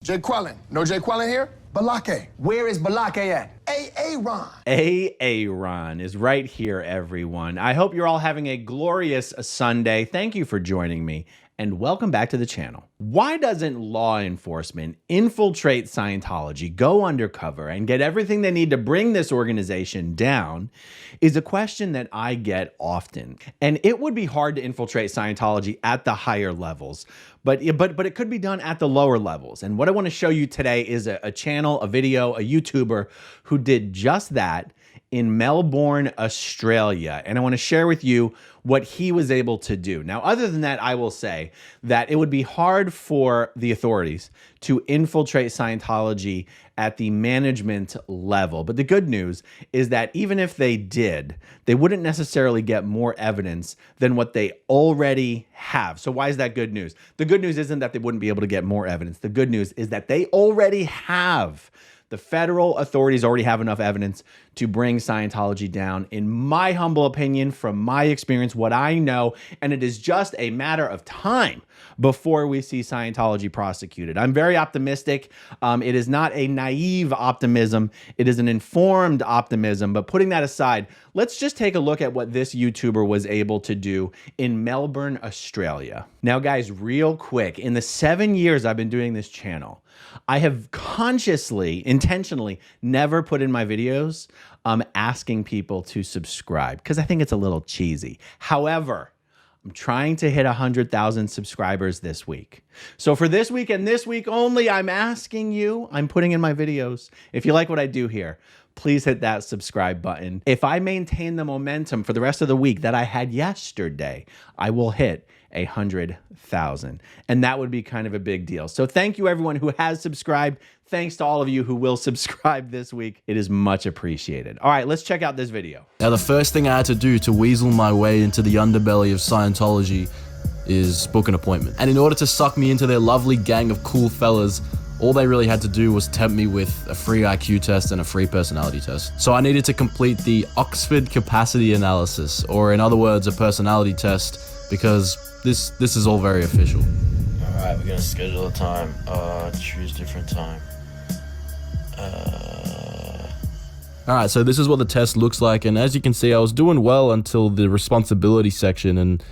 Jay Quellen. No Jay Quellen here? Balake. Where is Balake at? Aaron. Aaron is right here, everyone. I hope you're all having a glorious Sunday. Thank you for joining me, and welcome back to the channel. Why doesn't law enforcement infiltrate Scientology, go undercover, and get everything they need to bring this organization down is a question that I get often. And it would be hard to infiltrate Scientology at the higher levels, but it could be done at the lower levels. And what I want to show you today is a channel, a video, a YouTuber who did just that in Melbourne, Australia. And I want to share with you what he was able to do. Now, other than that, I will say that it would be hard for the authorities to infiltrate Scientology at the management level. But the good news is that even if they did, they wouldn't necessarily get more evidence than what they already have. So why is that good news? The good news isn't that they wouldn't be able to get more evidence. The good news is that they already have. The federal authorities already have enough evidence to bring Scientology down, in my humble opinion, from my experience, what I know, and it is just a matter of time before we see Scientology prosecuted. I'm very optimistic. It is not a naive optimism. It is an informed optimism. But putting that aside, let's just take a look at what this YouTuber was able to do in Melbourne, Australia. Now, guys, real quick, in the 7 years I've been doing this channel, I have consciously, intentionally never put in my videos asking people to subscribe because I think it's a little cheesy. However, I'm trying to hit 100,000 subscribers this week. So for this week and this week only, I'm asking you, I'm putting in my videos, if you like what I do here, please hit that subscribe button. If I maintain the momentum for the rest of the week that I had yesterday, I will hit 100,000. And that would be kind of a big deal. So thank you everyone who has subscribed. Thanks to all of you who will subscribe this week. It is much appreciated. All right, let's check out this video. Now, the first thing I had to do to weasel my way into the underbelly of Scientology is book an appointment. And in order to suck me into their lovely gang of cool fellas, all they really had to do was tempt me with a free IQ test and a free personality test. So I needed to complete the Oxford Capacity Analysis, or in other words, a personality test, because this is all very official. All right, we're gonna schedule a time. Choose different time. All right, so this is what the test looks like, and as you can see, I was doing well until the responsibility section, and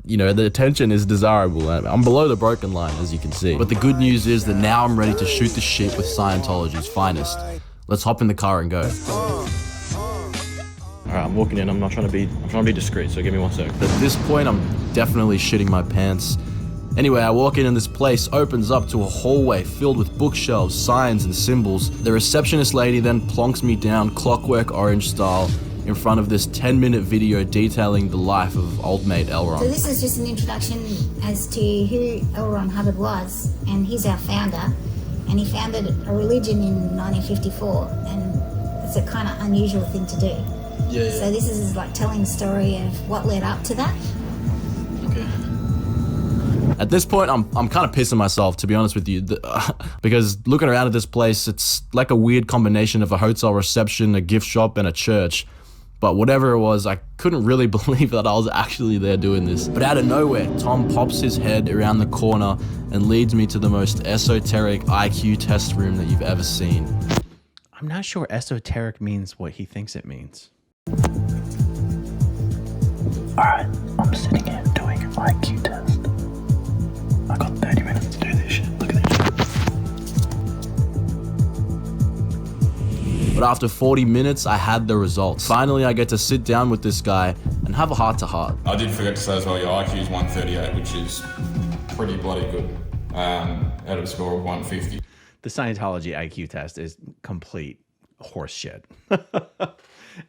you know, the attention is desirable. I'm below the broken line, as you can see. But the good news is that now I'm ready to shoot the shit with Scientology's finest. Let's hop in the car and go. All right, I'm walking in. I'm trying to be discreet, so give me 1 sec. At this point, I'm definitely shitting my pants. Anyway, I walk in and this place opens up to a hallway filled with bookshelves, signs, and symbols. The receptionist lady then plonks me down Clockwork Orange style in front of this 10-minute video detailing the life of old mate L. Ron. So this is just an introduction as to who L. Ron Hubbard was, and he's our founder, and he founded a religion in 1954, and it's a kind of unusual thing to do. Yeah. So this is like telling the story of what led up to that. Okay. At this point, I'm kind of pissing myself, to be honest with you, because looking around at this place, it's like a weird combination of a hotel reception, a gift shop, and a church. But whatever it was, I couldn't really believe that I was actually there doing this. But out of nowhere, Tom pops his head around the corner and leads me to the most esoteric IQ test room that you've ever seen. I'm not sure esoteric means what he thinks it means. Alright, I'm sitting here doing an IQ test. I got 30 minutes to do this shit. Look at this. But after 40 minutes, I had the results. Finally, I get to sit down with this guy and have a heart-to-heart. I did forget to say as well, your IQ is 138, which is pretty bloody good, out of a score of 150. The Scientology IQ test is complete horse shit.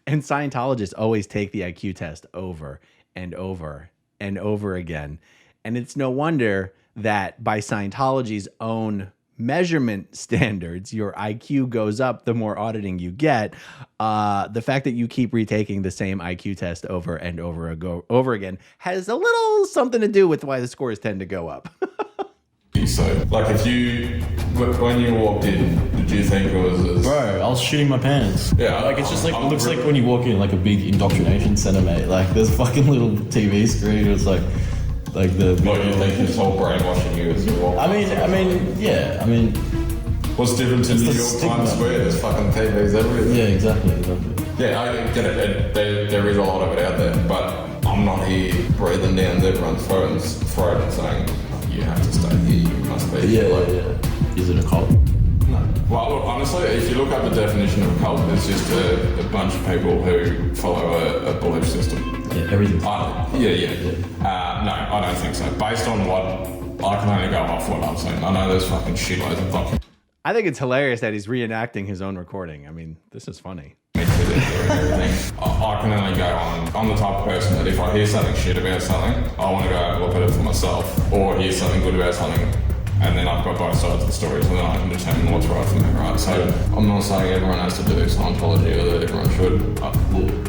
And Scientologists always take the IQ test over and over and over again. And it's no wonder that by Scientology's own measurement standards, your IQ goes up the more auditing you get. The fact that you keep retaking the same IQ test over and over again has a little something to do with why the scores tend to go up. So, like, when you walked in, did you think it was as... Bro, I was shooting my pants. Yeah. Like, it's just like, it looks like when you walk in, like, a big indoctrination center, mate. Like, there's a fucking little TV screen, it's like, Like the. What, you think it's all brainwashing you as well? I mean, yeah. I mean, what's different in New the York stigma. Times Square? There's fucking TVs everywhere. yeah, exactly. Yeah, I get it. There is a lot of it out there, but I'm not here breathing down everyone's throat and saying, you have to stay here, you must be here. Yeah. Is it a cult? No. Well, look, honestly, if you look up the definition of a cult, it's just a bunch of people who follow a belief system. Yeah, everything. No, I don't think so. Based on what, I can only go off what I've seen. I know there's fucking shitloads of documents. I think it's hilarious that he's reenacting his own recording. I mean, this is funny. I can only go on. I'm the type of person that if I hear something shit about something, I want to go have a look at it for myself, or hear something good about something, and then I've got both sides of the story, so then I can determine what's right for me, right? So I'm not saying everyone has to do Scientology or that everyone should.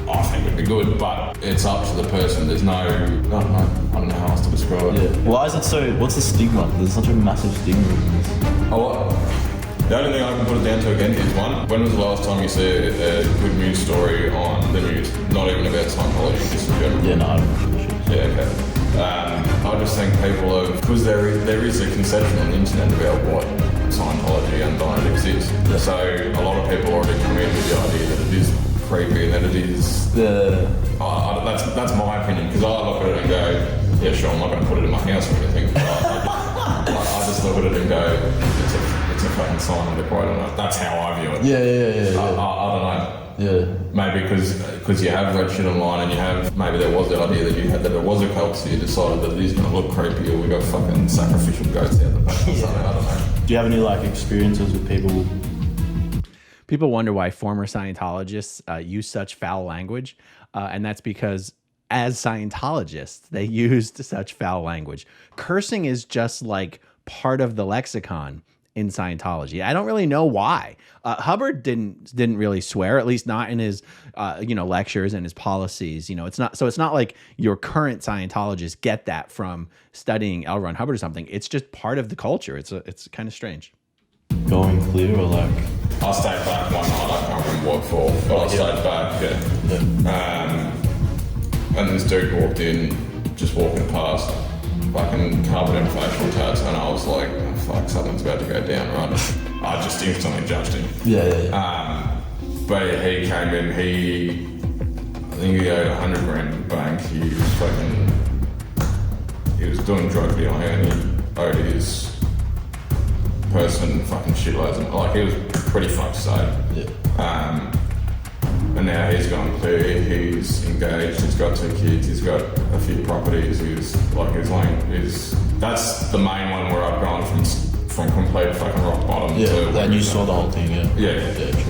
I think it'd be good, but it's up to the person. There's no, I don't know how else to describe it. Yeah. Why is it so? What's the stigma? There's such a massive stigma in this. The only thing I can put it down to again is one, when was the last time you see a good news story on the news? Not even about Scientology, just in general. Yeah, no, I don't know. Yeah, okay. I just think people have, because there is a conception on the internet about what Scientology and dynamics is. Yeah. So a lot of people already come in with the idea that it is creepy and that it is. That's my opinion, because I look at it and go, yeah, sure, I'm not going to put it in my house or anything. But I just look at it and go, it's a fucking sign of the quote on it. That's how I view it. Yeah. I don't know. Yeah. Maybe because you have read shit online and you have, maybe there was the idea that you had that it was a cult, so you decided that it is going to look creepy, or we got fucking sacrificial goats out the back or something. I don't know. Do you have any experiences with people? People wonder why former Scientologists use such foul language, and that's because as Scientologists, they used such foul language. Cursing is just like part of the lexicon in Scientology. I don't really know why. Hubbard didn't really swear, at least not in his lectures and his policies. It's not like your current Scientologists get that from studying L. Ron Hubbard or something. It's just part of the culture. It's kind of strange. Going clear or I stayed back one night, I can't remember what for, but I stayed back, yeah. And this dude walked in, just walking past, fucking covered in facial tats, and I was like, oh, fuck, something's about to go down, right? I just instantly judged him. Yeah. But he came in, I think he owed 100 grand in the bank. He was doing drug dealing, and he owed his person fucking shitloads of, like, he was pretty fucked state. Yeah. And now he's gone clear, he's engaged, he's got 2 kids, he's got a few properties, that's the main one where I've gone from complete fucking rock bottom to... and you saw the whole thing, Yeah,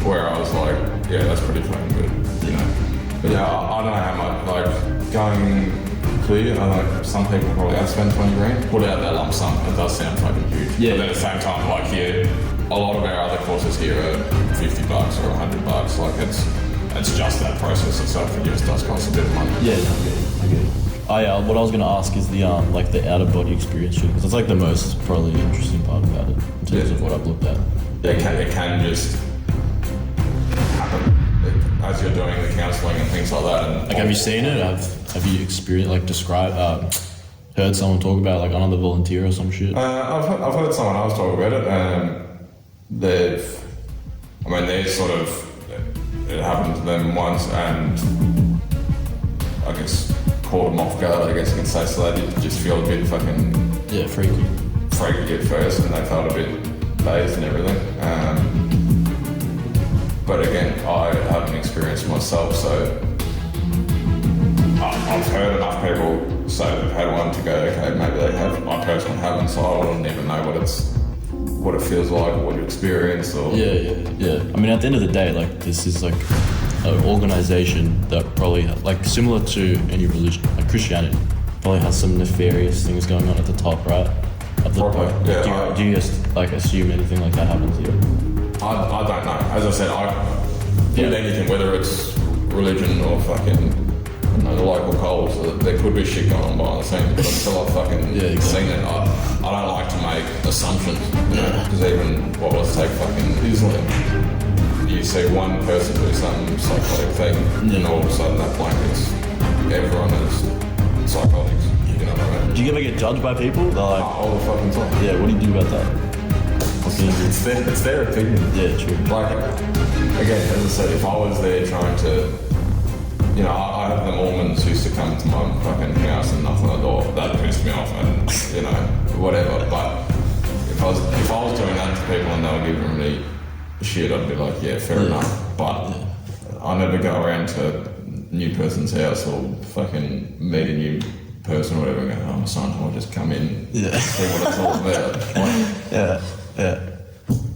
where I was like, yeah, that's pretty fucking good, But yeah, I don't know how much, like, going clear, some people probably have spent 20 grand, put out that lump sum, it does sound fucking huge. Yeah. But at the same time, like here, a lot of our other courses here are $50 or $100, like it's just that process itself that just does cost a bit of money. Yeah, I get it. What I was going to ask is the outer body experience shit, because it's like the most probably interesting part about it in terms of what I've looked at. It can just happen as you're doing the counselling and things like that. And have you seen it? Have you experienced, heard someone talk about like another volunteer or some shit? I've heard someone else talk about it. They're sort of, it happened to them once, and I guess caught them off guard, I guess you can say, so they did just feel a bit fucking... Yeah, freaky at first, and they felt a bit dazed and everything. But again, I haven't experienced myself, so I've heard enough people say they've had one to go, okay, maybe they have. I personally haven't, so I wouldn't even know what it feels like, or what you experience, or... Yeah. I mean, at the end of the day, like, this is like an organization that probably, like, similar to any religion, like Christianity, probably has some nefarious things going on at the top, right? Do you just, like, assume anything like that happens here? I don't know. As I said, with anything, whether it's religion or fucking, the local Coles, there could be shit going on behind the scenes, but until I've fucking seen it, I don't like to make assumptions, because even, let's take fucking Islam. You see one person do some psychotic thing, and all of a sudden that blankets everyone is psychotics. you know what I mean? Do you ever get judged by people? They're like, All the fucking time. yeah, what do you do about that? It's their opinion. Yeah, true. Like, again, as I said, if I was there trying to, you know, I have the Mormons who used to come to my fucking house and knock on the door. That pissed me off, and you know, whatever. But if I was doing that to people and they were giving me shit, I'd be like, yeah, fair enough. But I never go around to a new person's house or fucking meet a new person or whatever and go, oh, my son, I'll just come in and see what it's all about. Like, Yeah.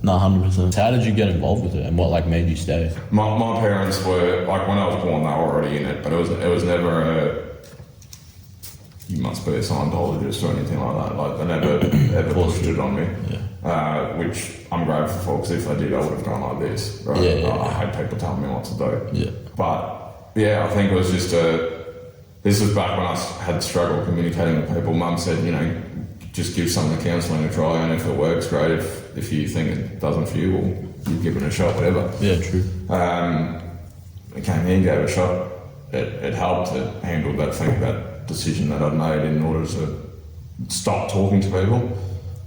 No, 100%. How did you get involved with it, and what like made you stay? my parents were, like, when I was born, they were already in it, but it was never a, you must be a Scientologist or anything like that. Like, they never ever pushed it on me, which I'm grateful for, because if they did, I would have gone like this. Right? I hate people telling me what to do. Yeah. But yeah, I think it was just this was back when I had struggled communicating with people. Mum said, you know, just give some of the counselling a try, and if it works, great. If you think it doesn't for you, well, you give it a shot, whatever. Yeah, true. I came here, gave it a shot. It helped. It handled that decision that I'd made in order to stop talking to people.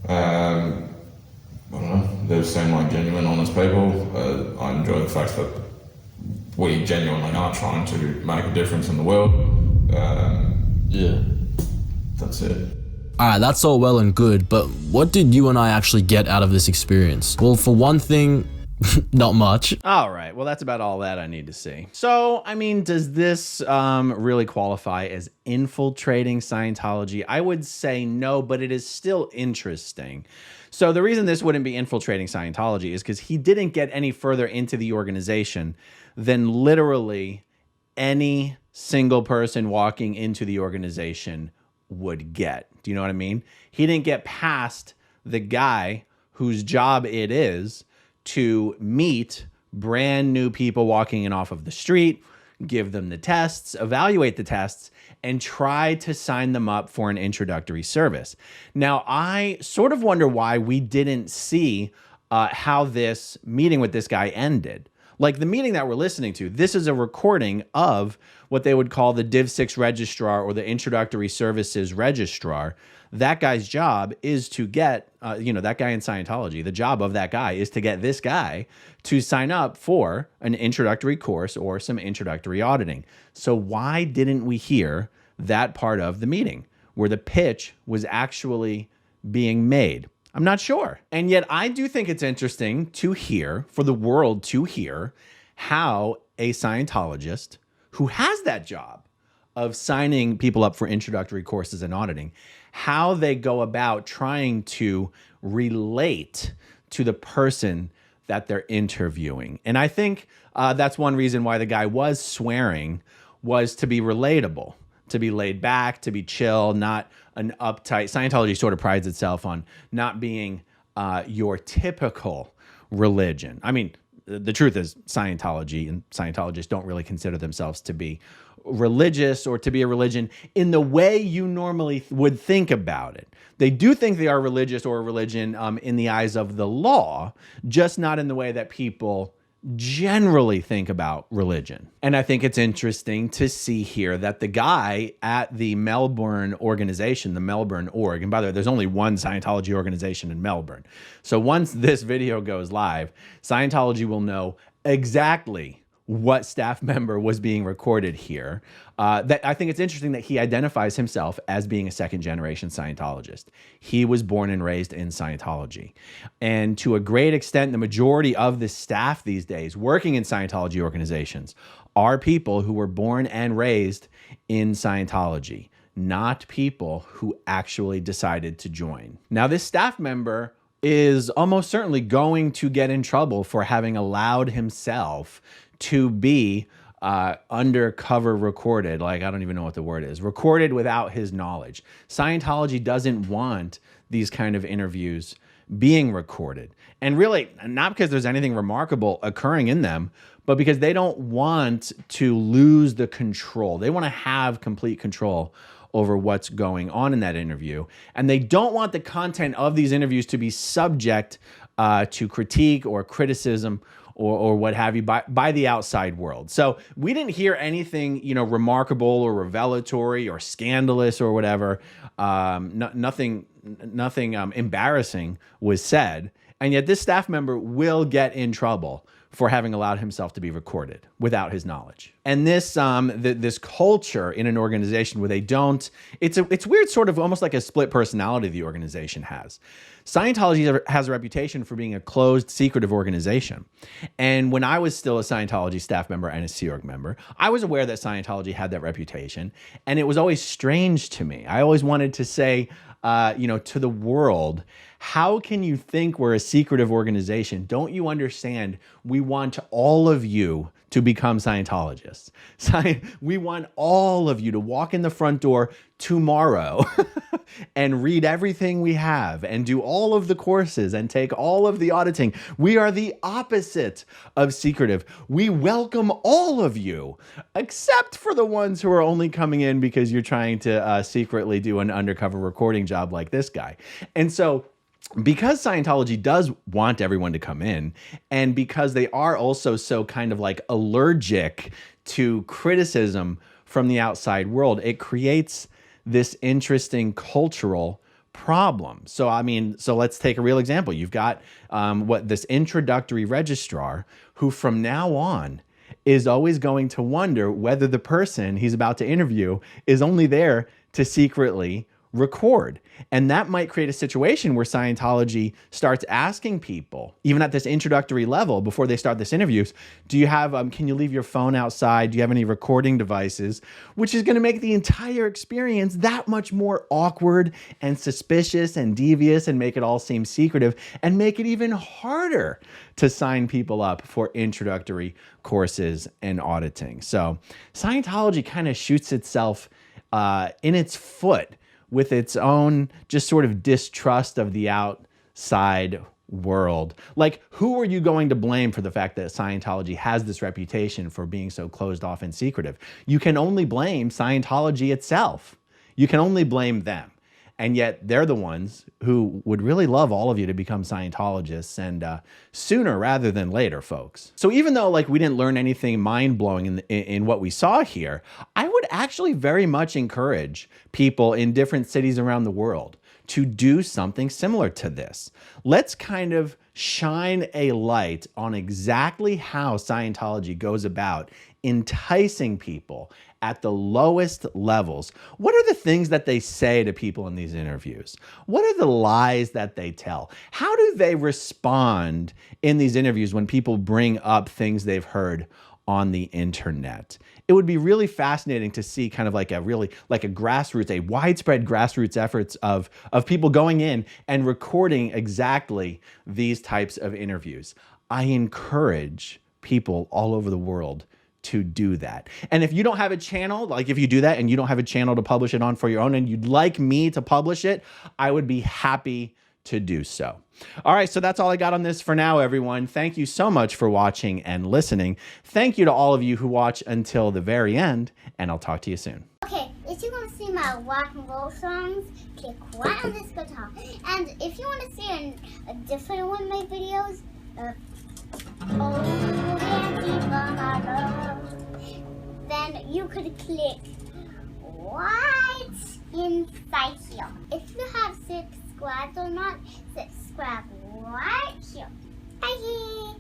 I don't know, they seem like genuine, honest people. I enjoy the fact that we genuinely are trying to make a difference in the world. That's it. Alright, that's all well and good, but what did you and I actually get out of this experience? Well, for one thing, not much. All right. Well, that's about all that I need to see. So, I mean, does this really qualify as infiltrating Scientology? I would say no, but it is still interesting. So the reason this wouldn't be infiltrating Scientology is because he didn't get any further into the organization than literally any single person walking into the organization would get. Do you know what I mean? He didn't get past the guy whose job it is to meet brand new people walking in off of the street, give them the tests, evaluate the tests, and try to sign them up for an introductory service. Now, I sort of wonder why we didn't see how this meeting with this guy ended. Like the meeting that we're listening to, this is a recording of what they would call the Div 6 registrar or the introductory services registrar. That guy's job is to get, that guy in Scientology, the job of that guy is to get this guy to sign up for an introductory course or some introductory auditing. So why didn't we hear that part of the meeting where the pitch was actually being made? I'm not sure. And yet I do think it's interesting to hear, for the world to hear, how a Scientologist who has that job of signing people up for introductory courses and auditing, how they go about trying to relate to the person that they're interviewing. And I think that's one reason why the guy was swearing, was to be relatable, to be laid back, to be chill, not an uptight. Scientology sort of prides itself on not being your typical religion. I mean, the truth is Scientology and Scientologists don't really consider themselves to be religious or to be a religion in the way you normally would think about it. They do think they are religious or a religion in the eyes of the law, just not in the way that people generally think about religion. And I think it's interesting to see here that the guy at the Melbourne organization, the Melbourne org, and by the way, there's only one Scientology organization in Melbourne. So once this video goes live, Scientology will know exactly what staff member was being recorded here. That I think it's interesting that he identifies himself as being a second-generation Scientologist. He was born and raised in Scientology. And to a great extent, the majority of the staff these days working in Scientology organizations are people who were born and raised in Scientology, not people who actually decided to join. Now, this staff member is almost certainly going to get in trouble for having allowed himself to be undercover recorded, like I don't even know what the word is, recorded without his knowledge. Scientology doesn't want these kind of interviews being recorded. And really, not because there's anything remarkable occurring in them, but because they don't want to lose the control. They want to have complete control over what's going on in that interview. And they don't want the content of these interviews to be subject to critique or criticism or what have you by the outside world. So we didn't hear anything, you know, remarkable or revelatory or scandalous or whatever. Nothing embarrassing was said. And yet this staff member will get in trouble for having allowed himself to be recorded without his knowledge. And this this culture in an organization where they don't, it's weird, sort of almost like a split personality the organization has. Scientology has a reputation for being a closed, secretive organization. And when I was still a Scientology staff member and a Sea Org member, I was aware that Scientology had that reputation. And it was always strange to me. I always wanted to say, you know, to the world, how can you think we're a secretive organization? Don't you understand? We want all of you to become Scientologists. We want all of you to walk in the front door tomorrow and read everything we have and do all of the courses and take all of the auditing. We are the opposite of secretive. We welcome all of you, except for the ones who are only coming in because you're trying to secretly do an undercover recording job like this guy. And so, because Scientology does want everyone to come in, and because they are also so kind of like allergic to criticism from the outside world, it creates this interesting cultural problem. So, I mean, so let's take a real example. You've got this introductory registrar who from now on is always going to wonder whether the person he's about to interview is only there to secretly record. And that might create a situation where Scientology starts asking people, even at this introductory level, before they start this interviews, do you have, can you leave your phone outside? Do you have any recording devices? Which is going to make the entire experience that much more awkward and suspicious and devious and make it all seem secretive and make it even harder to sign people up for introductory courses and auditing. So Scientology kind of shoots itself in its foot with its own just sort of distrust of the outside world. Like, who are you going to blame for the fact that Scientology has this reputation for being so closed off and secretive? You can only blame Scientology itself. You can only blame them. And yet they're the ones who would really love all of you to become Scientologists, and sooner rather than later, folks. So even though like we didn't learn anything mind-blowing in what we saw here, I would actually very much encourage people in different cities around the world to do something similar to this. Let's kind of shine a light on exactly how Scientology goes about enticing people at the lowest levels. What are the things that they say to people in these interviews? What are the lies that they tell? How do they respond in these interviews when people bring up things they've heard on the internet? It would be really fascinating to see kind of like a grassroots, a widespread grassroots efforts of people going in and recording exactly these types of interviews. I encourage people all over the world to do that. And if you don't have a channel, like if you do that and you don't have a channel to publish it on for your own and you'd like me to publish it, I would be happy to do so. All right, so that's all I got on this for now, everyone. Thank you so much for watching and listening. Thank you to all of you who watch until the very end, and I'll talk to you soon. Okay, if you want to see my rock and roll songs, click right on this guitar. And if you want to see a different one of my videos, then you could click right inside here. If you have subscribed or not, subscribe right here. Bye!